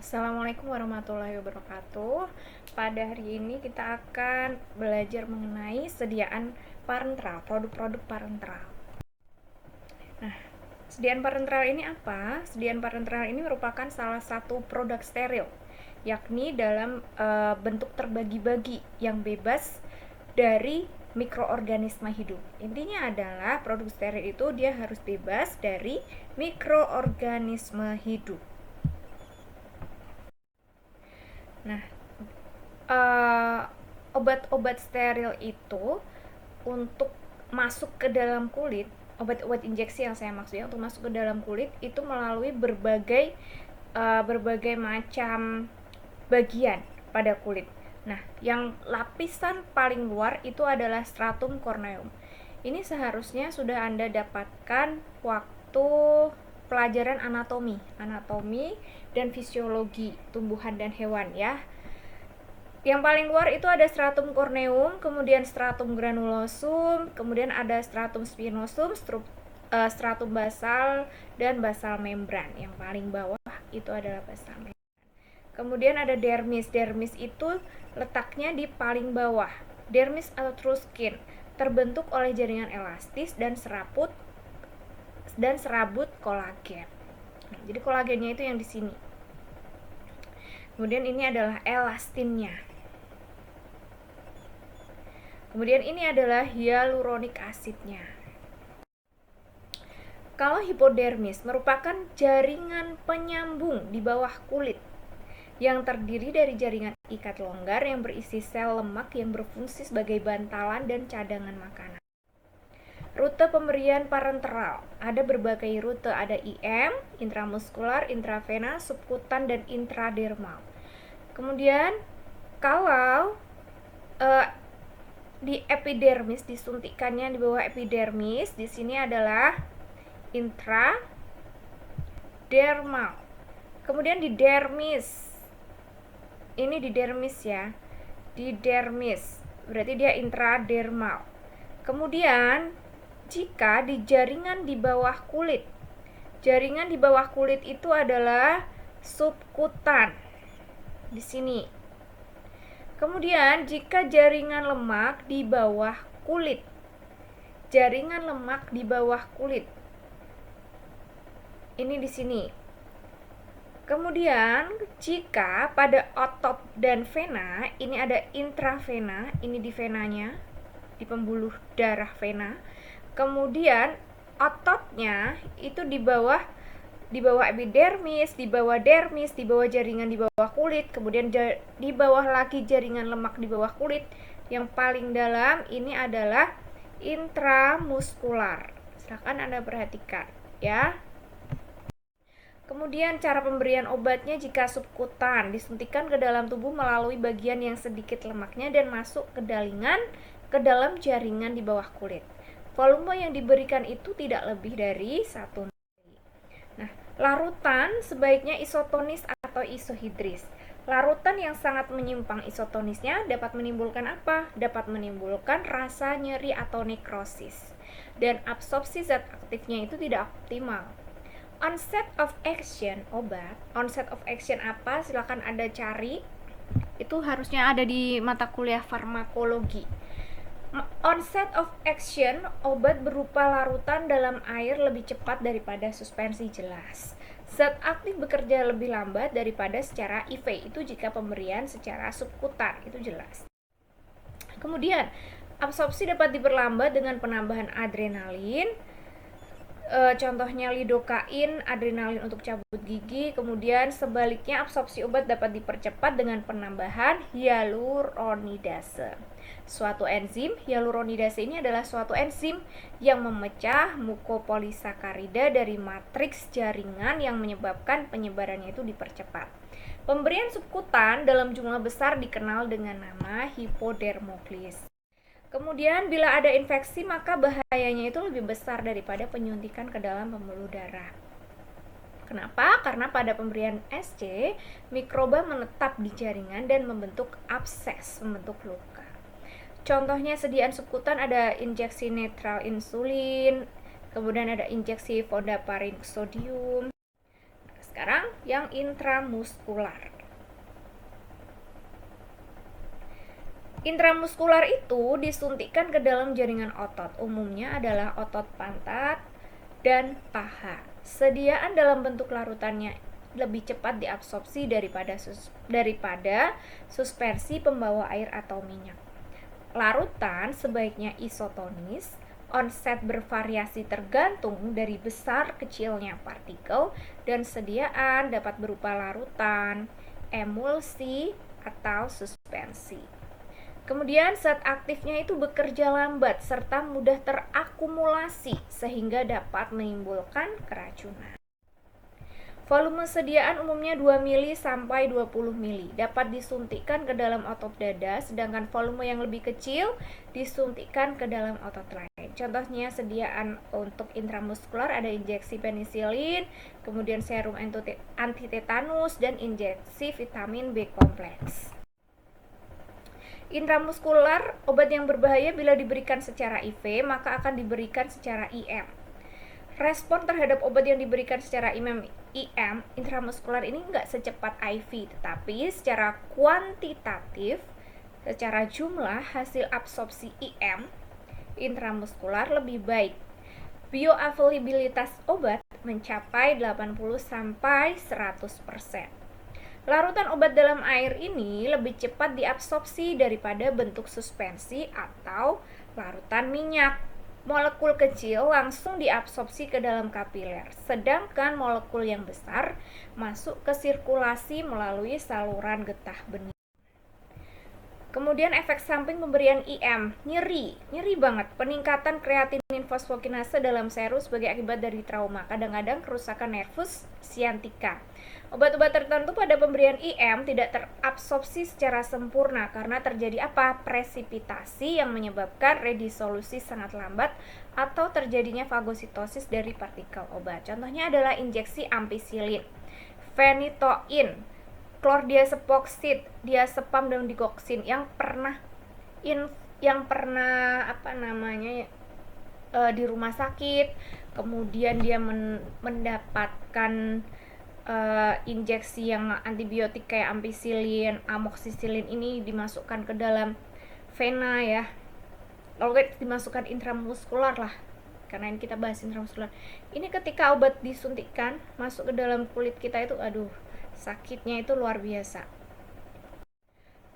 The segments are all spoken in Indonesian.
Assalamualaikum warahmatullahi wabarakatuh. Pada hari ini kita akan belajar mengenai sediaan parenteral, produk-produk parenteral. Nah, sediaan parenteral ini apa? Sediaan parenteral ini merupakan salah satu produk steril, yakni dalam bentuk terbagi-bagi yang bebas dari mikroorganisme hidup. Intinya adalah produk steril itu dia harus bebas dari mikroorganisme hidup. Nah, obat-obat steril itu untuk masuk ke dalam kulit, obat-obat injeksi yang saya maksudnya untuk masuk ke dalam kulit itu melalui berbagai macam bagian pada kulit. Nah, yang lapisan paling luar itu adalah stratum corneum. Ini seharusnya sudah Anda dapatkan waktu pelajaran anatomi dan fisiologi tumbuhan dan hewan ya. Yang paling luar itu ada stratum corneum, kemudian stratum granulosum, kemudian ada stratum spinosum, stratum basal, dan basal membran. Yang paling bawah itu adalah basal membran. Kemudian ada dermis. Dermis itu letaknya di paling bawah. Dermis atau true skin terbentuk oleh jaringan elastis dan serabut kolagen. Nah, jadi kolagennya itu yang di sini. Kemudian ini adalah elastinnya. Kemudian ini adalah hyaluronik asidnya. Kalau hipodermis merupakan jaringan penyambung di bawah kulit yang terdiri dari jaringan ikat longgar yang berisi sel lemak yang berfungsi sebagai bantalan dan cadangan makanan. Rute pemberian parenteral ada berbagai rute, ada IM, intramuskular, intravena, subkutan, dan intradermal. Kemudian kalau di epidermis, disuntikannya di bawah epidermis, di sini adalah intradermal. Kemudian di dermis, ini di dermis ya, di dermis, berarti dia intradermal. Kemudian jika di jaringan di bawah kulit, jaringan di bawah kulit itu adalah subkutan di sini. Kemudian jika jaringan lemak di bawah kulit, jaringan lemak di bawah kulit, ini di sini. Kemudian jika pada otot dan vena, ini ada intravena, ini di venanya, di pembuluh darah vena. Kemudian ototnya itu di bawah epidermis, di bawah dermis, di bawah jaringan di bawah kulit, kemudian di bawah lagi jaringan lemak di bawah kulit. Yang paling dalam ini adalah intramuskular. Silakan Anda perhatikan ya. Kemudian cara pemberian obatnya jika subkutan, disuntikan ke dalam tubuh melalui bagian yang sedikit lemaknya dan masuk ke dalam jaringan di bawah kulit. Volume yang diberikan itu tidak lebih dari 1 mili. Nah, larutan sebaiknya isotonis atau isohidris. Larutan yang sangat menyimpang isotonisnya dapat menimbulkan apa? Dapat menimbulkan rasa nyeri atau nekrosis. Dan absorpsi zat aktifnya itu tidak optimal. Onset of action obat. Onset of action apa? Silakan Anda cari. Itu harusnya ada di mata kuliah farmakologi. Onset of action obat berupa larutan dalam air lebih cepat daripada suspensi jelas. Zat aktif bekerja lebih lambat daripada secara IV, itu jika pemberian secara subkutan, itu jelas. Kemudian absorpsi dapat diperlambat dengan penambahan adrenalin. Contohnya lidokain, adrenalin untuk cabut gigi. Kemudian sebaliknya absorpsi obat dapat dipercepat dengan penambahan hyaluronidase. Suatu enzim, hyaluronidase ini adalah suatu enzim yang memecah mukopolisakarida dari matriks jaringan yang menyebabkan penyebarannya itu dipercepat. Pemberian subkutan dalam jumlah besar dikenal dengan nama hipodermoklis. Kemudian bila ada infeksi maka bahayanya itu lebih besar daripada penyuntikan ke dalam pembuluh darah. Kenapa? Karena pada pemberian SC, mikroba menetap di jaringan dan membentuk abses, membentuk luka. Contohnya sediaan subkutan ada injeksi netral insulin, kemudian ada injeksi fondaparin sodium. Sekarang yang intramuskular. Intramuskular itu disuntikkan ke dalam jaringan otot, umumnya adalah otot pantat dan paha. Sediaan dalam bentuk larutannya lebih cepat diabsorpsi daripada suspensi pembawa air atau minyak. Larutan sebaiknya isotonis, onset bervariasi tergantung dari besar kecilnya partikel, dan sediaan dapat berupa larutan, emulsi, atau suspensi. Kemudian zat aktifnya itu bekerja lambat serta mudah terakumulasi sehingga dapat menimbulkan keracunan. Volume sediaan umumnya 2 mili sampai 20 mili. Dapat disuntikkan ke dalam otot dada, sedangkan volume yang lebih kecil disuntikkan ke dalam otot lain. Contohnya sediaan untuk intramuskular ada injeksi penisilin, kemudian serum antitetanus, dan injeksi vitamin B kompleks. Intramuskular, obat yang berbahaya bila diberikan secara IV, maka akan diberikan secara IM. Respon terhadap obat yang diberikan secara IM intramuskular ini nggak secepat IV, tetapi secara kuantitatif, secara jumlah hasil absorpsi IM intramuskular lebih baik. Bioavailabilitas obat mencapai 80-100%. Larutan obat dalam air ini lebih cepat diabsorpsi daripada bentuk suspensi atau larutan minyak. Molekul kecil langsung diabsorpsi ke dalam kapiler, sedangkan molekul yang besar masuk ke sirkulasi melalui saluran getah benih. Kemudian efek samping pemberian IM, nyeri banget. Peningkatan kreatinin fosfokinase dalam serum sebagai akibat dari trauma, kadang-kadang kerusakan nervus sciatica. Obat-obat tertentu pada pemberian IM tidak terabsorpsi secara sempurna karena terjadi presipitasi yang menyebabkan redisolusi sangat lambat atau terjadinya fagositosis dari partikel obat. Contohnya adalah injeksi ampicillin, phenytoin, chlordiazepam, diazepam, dan digoxin yang pernah di rumah sakit, kemudian dia mendapatkan injeksi yang antibiotik kayak ampicillin, amoxicillin ini dimasukkan ke dalam vena ya, lalu dimasukkan intramuskular lah, karena ini kita bahas intramuskular. Ini ketika obat disuntikkan masuk ke dalam kulit kita itu, aduh, sakitnya itu luar biasa.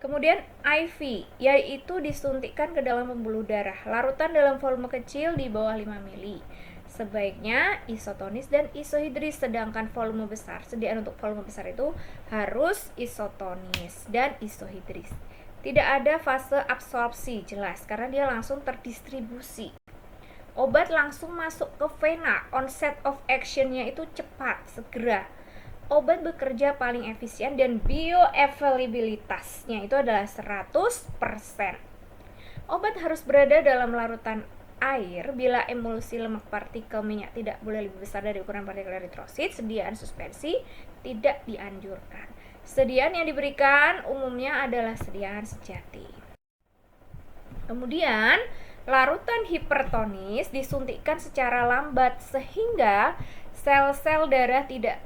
Kemudian IV, yaitu disuntikkan ke dalam pembuluh darah. Larutan dalam volume kecil di bawah 5 mili. Sebaiknya isotonis dan isohidris, sedangkan volume besar, sediaan untuk volume besar itu harus isotonis dan isohidris. Tidak ada fase absorpsi jelas karena dia langsung terdistribusi. Obat langsung masuk ke vena, onset of action-nya itu cepat, segera. Obat bekerja paling efisien dan bioavailabilitasnya itu adalah 100%. Obat harus berada dalam larutan air bila emulsi lemak partikel minyak tidak boleh lebih besar dari ukuran partikel eritrosit. Sediaan suspensi tidak dianjurkan. Sediaan yang diberikan umumnya adalah sediaan sejati. Kemudian larutan hipertonis disuntikkan secara lambat sehingga sel-sel darah tidak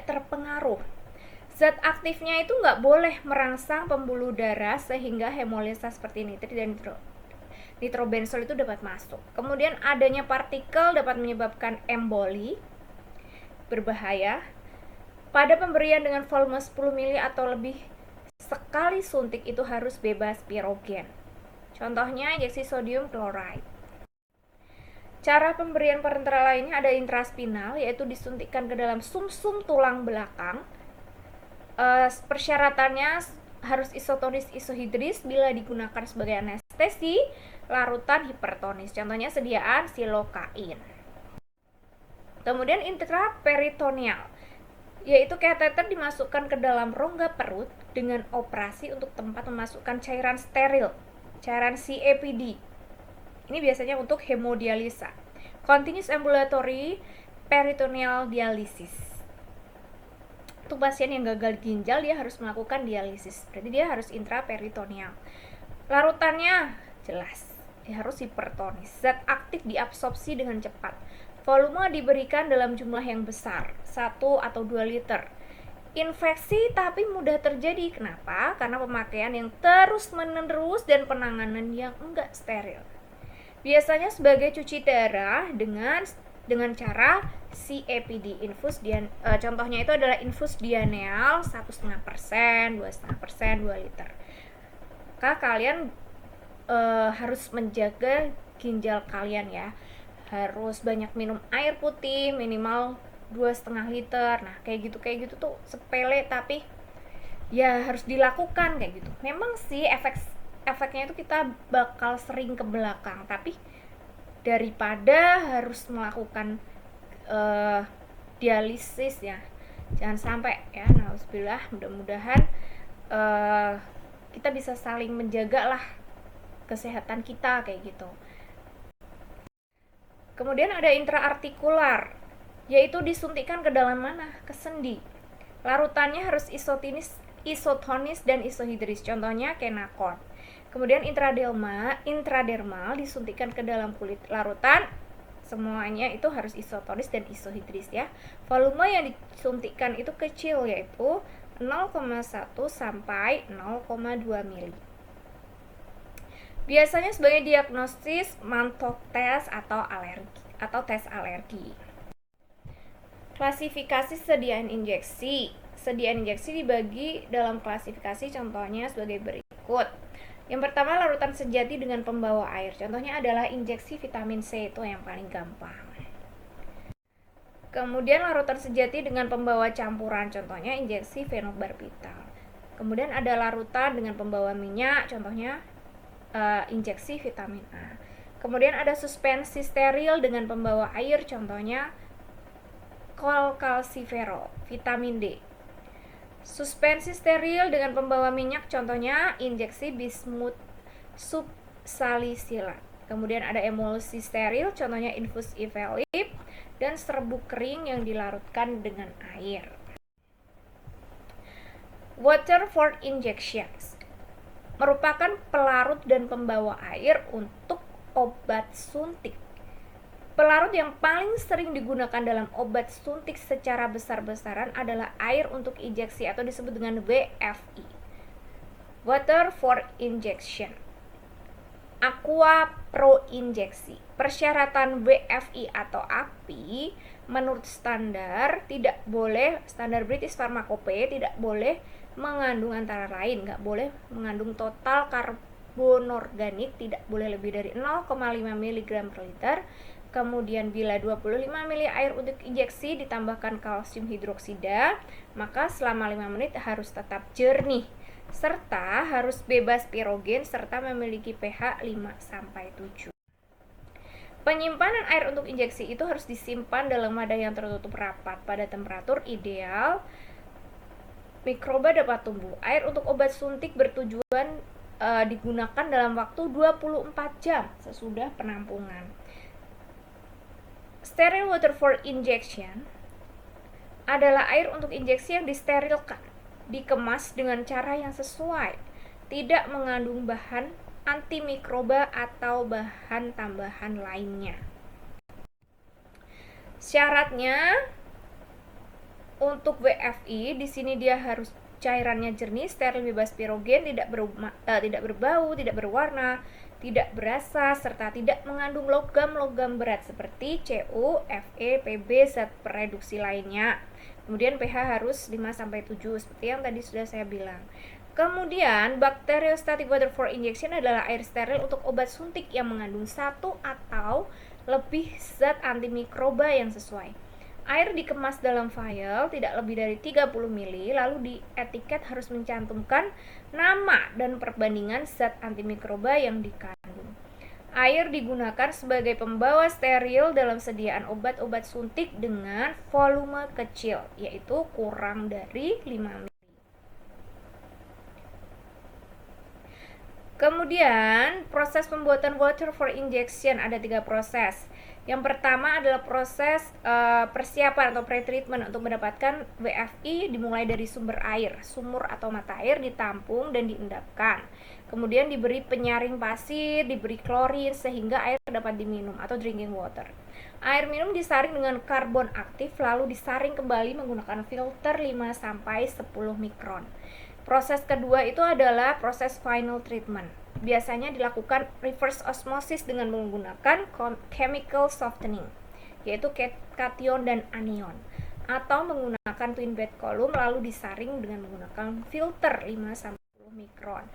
terpengaruh. Zat aktifnya itu nggak boleh merangsang pembuluh darah sehingga hemolisa seperti nitrit dan nitrobenzol itu dapat masuk. Kemudian adanya partikel dapat menyebabkan emboli, berbahaya. Pada pemberian dengan volume 10 mili atau lebih, sekali suntik itu harus bebas pirogen. Contohnya injeksi sodium chloride. Cara pemberian parenteral lainnya ada intraspinal, yaitu disuntikkan ke dalam sumsum tulang belakang. Persyaratannya harus isotonis isohidris bila digunakan sebagai anestesi larutan hipertonis. Contohnya sediaan silokain. Kemudian intraperitoneal, yaitu kateter dimasukkan ke dalam rongga perut dengan operasi untuk tempat memasukkan cairan steril, cairan CAPD. Ini biasanya untuk hemodialisa. Continuous ambulatory peritoneal dialisis. Untuk pasien yang gagal ginjal, dia harus melakukan dialisis. Berarti dia harus intraperitoneal. Larutannya jelas, dia harus hipertonis. Zat aktif diabsorpsi dengan cepat. Volume diberikan dalam jumlah yang besar, 1 atau 2 liter. Infeksi tapi mudah terjadi. Kenapa? Karena pemakaian yang terus-menerus dan penanganan yang enggak steril. Biasanya sebagai cuci darah dengan cara CAPD, contohnya itu adalah infus dianeal 1,5%, 2,5%, 2 liter. Maka kalian harus menjaga ginjal kalian ya. Harus banyak minum air putih, minimal 2,5 liter. Nah kayak gitu tuh sepele tapi ya harus dilakukan kayak gitu. Memang sih efeknya itu kita bakal sering ke belakang, tapi daripada harus melakukan dialisis ya, jangan sampai ya. Nauzubillah, mudah-mudahan kita bisa saling menjaga lah kesehatan kita kayak gitu. Kemudian ada intraartikular, yaitu disuntikkan ke dalam mana? Ke sendi. Larutannya harus isotonis dan isohidris, contohnya Kenacort. Kemudian intradermal disuntikkan ke dalam kulit. Larutan semuanya itu harus isotonis dan isohidris ya. Volume yang disuntikkan itu kecil, yaitu 0,1 sampai 0,2 mili. Biasanya sebagai diagnosis Mantoux test atau tes alergi. Klasifikasi sediaan injeksi. Sediaan injeksi dibagi dalam klasifikasi contohnya sebagai berikut. Yang pertama, larutan sejati dengan pembawa air. Contohnya adalah injeksi vitamin C, itu yang paling gampang. Kemudian larutan sejati dengan pembawa campuran, contohnya injeksi fenobarbital. Kemudian ada larutan dengan pembawa minyak, contohnya injeksi vitamin A. Kemudian ada suspensi steril dengan pembawa air, contohnya kolkalsiferol, vitamin D. Suspensi steril dengan pembawa minyak, contohnya injeksi bismut subsalisilat. Kemudian ada emulsi steril, contohnya infus ivelip, dan serbuk kering yang dilarutkan dengan air. Water for injections merupakan pelarut dan pembawa air untuk obat suntik. Pelarut yang paling sering digunakan dalam obat suntik secara besar-besaran adalah air untuk injeksi atau disebut dengan WFI. Water for injection. Aqua pro injeksi. Persyaratan WFI atau API menurut standar British Pharmacopoeia tidak boleh mengandung antara lain, nggak boleh mengandung total karbon organik, tidak boleh lebih dari 0,5 mg per liter. Kemudian bila 25 ml air untuk injeksi ditambahkan kalsium hidroksida, maka selama 5 menit harus tetap jernih, serta harus bebas pirogen serta memiliki pH 5-7. Penyimpanan air untuk injeksi itu harus disimpan dalam wadah yang tertutup rapat pada temperatur ideal. Mikroba dapat tumbuh. Air untuk obat suntik bertujuan digunakan dalam waktu 24 jam sesudah penampungan. Sterile water for injection adalah air untuk injeksi yang disterilkan, dikemas dengan cara yang sesuai, tidak mengandung bahan antimikroba atau bahan tambahan lainnya. Syaratnya untuk WFI di sini dia harus cairannya jernih, steril, bebas pirogen, tidak berbau, tidak berwarna, tidak berasa, serta tidak mengandung logam-logam berat seperti Cu, Fe, Pb, zat pereduksi lainnya. Kemudian pH harus 5-7 seperti yang tadi sudah saya bilang. Kemudian bacteriostatic water for injection adalah air steril untuk obat suntik yang mengandung 1 atau lebih zat antimikroba yang sesuai. Air dikemas dalam vial tidak lebih dari 30 ml, lalu di etiket harus mencantumkan nama dan perbandingan zat antimikroba yang dikandung. Air digunakan sebagai pembawa steril dalam sediaan obat-obat suntik dengan volume kecil, yaitu kurang dari 5 ml. Kemudian proses pembuatan water for injection ada 3 proses. Yang pertama adalah proses persiapan atau pre-treatment untuk mendapatkan WFI, dimulai dari sumber air, sumur atau mata air ditampung dan diendapkan. Kemudian diberi penyaring pasir, diberi klorin sehingga air dapat diminum atau drinking water. Air minum disaring dengan karbon aktif lalu disaring kembali menggunakan filter 5-10 mikron. Proses kedua itu adalah proses final treatment. Biasanya dilakukan reverse osmosis dengan menggunakan chemical softening, yaitu kation dan anion, atau menggunakan twin bed column lalu disaring dengan menggunakan filter 5-10 mikron.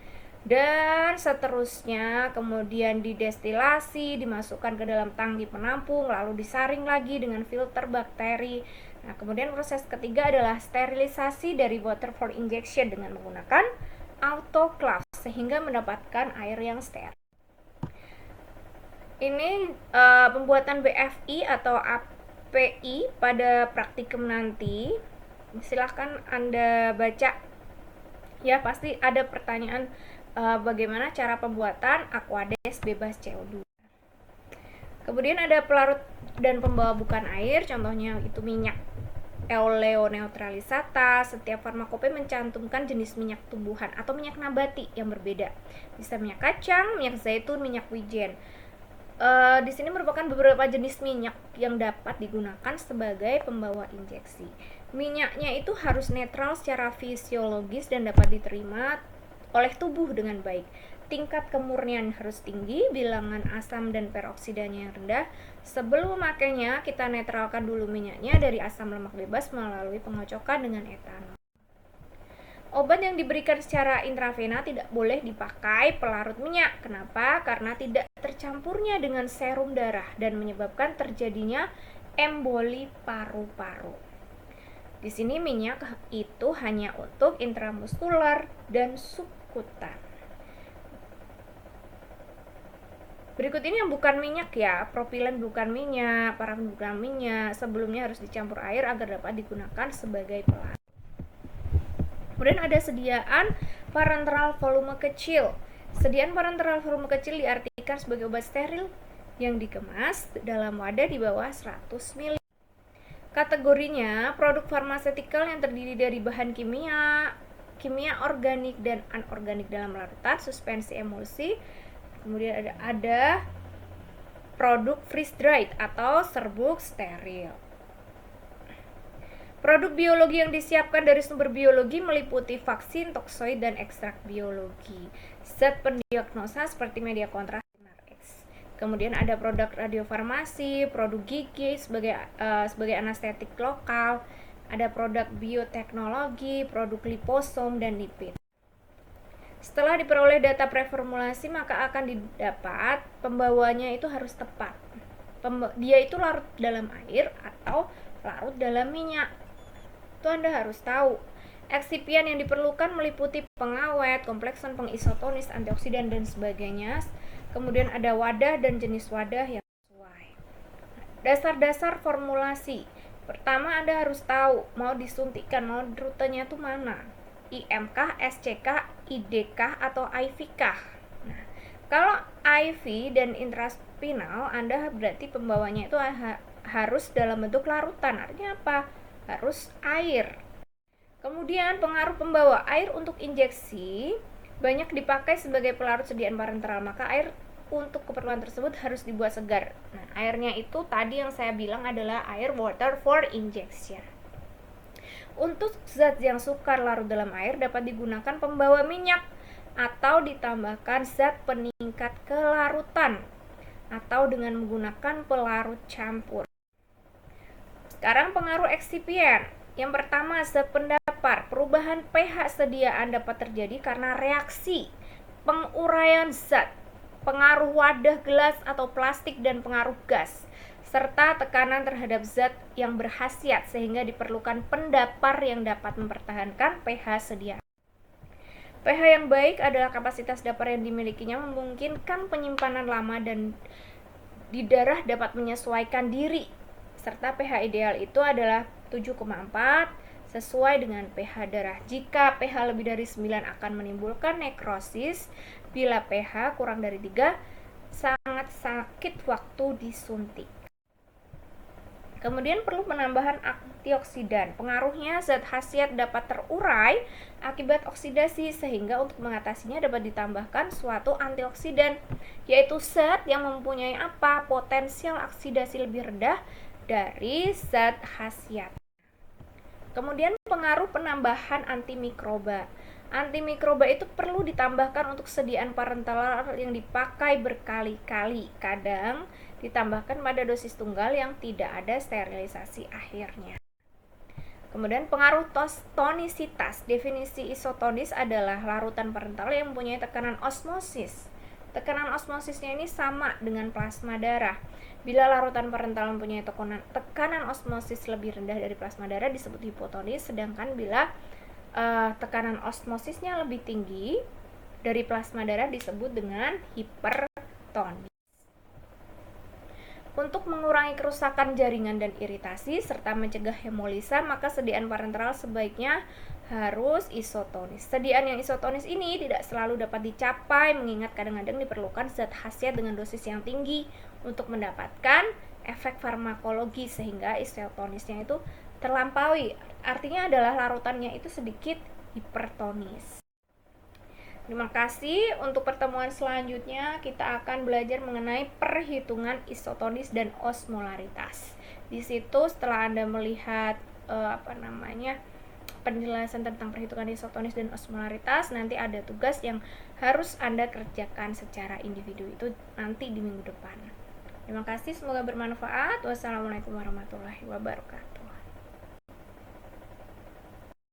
Dan seterusnya kemudian didestilasi, dimasukkan ke dalam tangki penampung, lalu disaring lagi dengan filter bakteri. Nah, kemudian proses ketiga adalah sterilisasi dari water for injection dengan menggunakan autoclave sehingga mendapatkan air yang steril. Ini pembuatan BFI atau API pada praktikum nanti. Silahkan Anda baca. Ya, pasti ada pertanyaan bagaimana cara pembuatan aquades bebas CO2. Kemudian ada pelarut dan pembawa bukan air, contohnya itu minyak oleoneutralisata. Setiap farmakope mencantumkan jenis minyak tumbuhan atau minyak nabati yang berbeda. Bisa minyak kacang, minyak zaitun, minyak wijen. Di sini merupakan beberapa jenis minyak yang dapat digunakan sebagai pembawa injeksi. Minyaknya itu harus netral secara fisiologis dan dapat diterima oleh tubuh dengan baik. Tingkat kemurnian harus tinggi, bilangan asam dan peroksidanya yang rendah. Sebelum memakainya, kita netralkan dulu minyaknya dari asam lemak bebas melalui pengocokan dengan etanol. Obat yang diberikan secara intravena tidak boleh dipakai pelarut minyak. Kenapa? Karena tidak tercampurnya dengan serum darah dan menyebabkan terjadinya emboli paru-paru. Di sini minyak itu hanya untuk intramuskular dan subkutan. Berikut ini yang bukan minyak ya, propilen bukan minyak, parafin bukan minyak. Sebelumnya harus dicampur air agar dapat digunakan sebagai pelarut. Kemudian ada sediaan parenteral volume kecil. Sediaan parenteral volume kecil diartikan sebagai obat steril yang dikemas dalam wadah di bawah 100 ml. Kategorinya produk farmasetikal yang terdiri dari bahan kimia organik dan anorganik dalam larutan, suspensi, emulsi. Kemudian ada produk freeze dried atau serbuk steril. Produk biologi yang disiapkan dari sumber biologi meliputi vaksin, toksoid, dan ekstrak biologi. Zat pendiagnosa seperti media kontras. Kemudian ada produk radiofarmasi, produk gigi sebagai anestetik lokal, ada produk bioteknologi, produk liposom, dan lipid. Setelah diperoleh data preformulasi, maka akan didapat pembawanya itu harus tepat. Dia itu larut dalam air atau larut dalam minyak. Itu Anda harus tahu. Eksipien yang diperlukan meliputi pengawet, komplekson, pengisotonis, antioksidan, dan sebagainya. Kemudian ada wadah dan jenis wadah yang sesuai. Dasar-dasar formulasi. Pertama Anda harus tahu mau disuntikkan, mau rutenya itu mana. IM kah, SC kah, ID kah, atau IV kah. Nah, kalau IV dan intraspinal, Anda berarti pembawanya itu harus dalam bentuk larutan. Artinya apa? Harus air. Kemudian pengaruh pembawa air untuk injeksi banyak dipakai sebagai pelarut sediaan parenteral, maka air untuk keperluan tersebut harus dibuat segar. Nah, airnya itu tadi yang saya bilang adalah air water for injection. Untuk zat yang sukar larut dalam air dapat digunakan pembawa minyak atau ditambahkan zat peningkat kelarutan atau dengan menggunakan pelarut campur. Sekarang pengaruh eksipien. Yang pertama, zat pendapar. Perubahan pH sediaan dapat terjadi karena reaksi penguraian zat, pengaruh wadah gelas atau plastik, dan pengaruh gas, serta tekanan terhadap zat yang berkhasiat sehingga diperlukan pendapar yang dapat mempertahankan pH sediaan. pH yang baik adalah kapasitas dapar yang dimilikinya memungkinkan penyimpanan lama dan di darah dapat menyesuaikan diri, serta pH ideal itu adalah 7,4 sesuai dengan pH darah. Jika pH lebih dari 9 akan menimbulkan nekrosis. Bila pH kurang dari 3 sangat sakit waktu disuntik. Kemudian perlu penambahan antioksidan. Pengaruhnya zat khasiat dapat terurai akibat oksidasi, sehingga untuk mengatasinya dapat ditambahkan suatu antioksidan, yaitu zat yang mempunyai potensial oksidasi lebih rendah dari zat khasiat. Kemudian pengaruh penambahan antimikroba. Antimikroba itu perlu ditambahkan untuk sediaan parenteral yang dipakai berkali-kali. Kadang ditambahkan pada dosis tunggal yang tidak ada sterilisasi akhirnya. Kemudian pengaruh tonisitas. Definisi isotonis adalah larutan parenteral yang mempunyai tekanan osmosis. Tekanan osmosisnya ini sama dengan plasma darah. Bila larutan parenteral mempunyai tekanan osmosis lebih rendah dari plasma darah disebut hipotonis, sedangkan bila tekanan osmosisnya lebih tinggi dari plasma darah disebut dengan hipertonis. Untuk mengurangi kerusakan jaringan dan iritasi serta mencegah hemolisa, maka sediaan parenteral sebaiknya harus isotonis. Sediaan yang isotonis ini tidak selalu dapat dicapai, mengingat kadang-kadang diperlukan zat khasiat dengan dosis yang tinggi untuk mendapatkan efek farmakologi, sehingga isotonisnya itu terlampaui. Artinya adalah larutannya itu sedikit hipertonis. Terima kasih. Untuk pertemuan selanjutnya kita akan belajar mengenai perhitungan isotonis dan osmolaritas. Di situ setelah Anda melihat penjelasan tentang perhitungan isotonis dan osmolaritas, nanti ada tugas yang harus Anda kerjakan secara individu, itu nanti di minggu depan. Terima kasih, semoga bermanfaat. Wassalamualaikum warahmatullahi wabarakatuh.